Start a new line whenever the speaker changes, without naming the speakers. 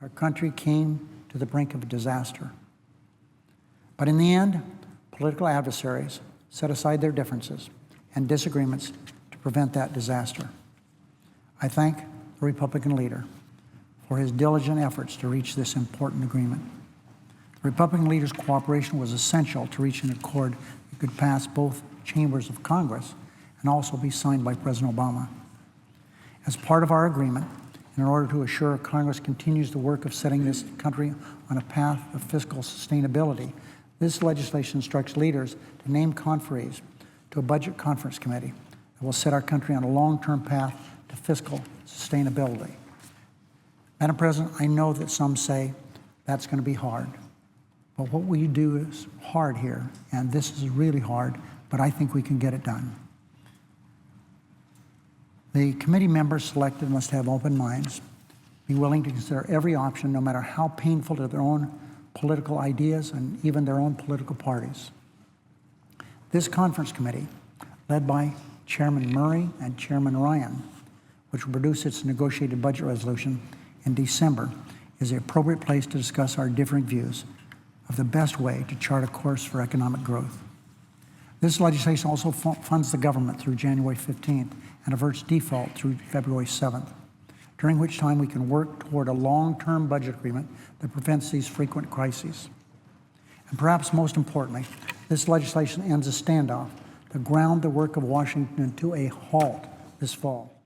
Our country came to the brink of a disaster. But in the end, political adversaries set aside their differences and disagreements to prevent that disaster. I thank the Republican leader for his diligent efforts to reach this important agreement. The Republican leader's cooperation was essential to reach an accord that could pass both chambers of Congress and also be signed by President Obama. As part of our agreement, in order to assure Congress continues the work of setting this country on a path of fiscal sustainability, this legislation instructs leaders to name conferees to a budget conference committee that will set our country on a long-term path to fiscal sustainability. Madam President, I know that some say that's going to be hard, but what we do is hard here, and this is really hard, but I think we can get it done. The committee members selected must have open minds, be willing to consider every option, no matter how painful to their own political ideas and even their own political parties. This conference committee, led by Chairman Murray and Chairman Ryan, which will produce its negotiated budget resolution in December, is the appropriate place to discuss our differing views of the best way to chart a course for economic growth. This legislation also funds the government through January 15th and averts default through February 7th, during which time we can work toward a long-term budget agreement that prevents these frequent crises. And perhaps most importantly, this legislation ends a standoff that ground the work of Washington to a halt this fall.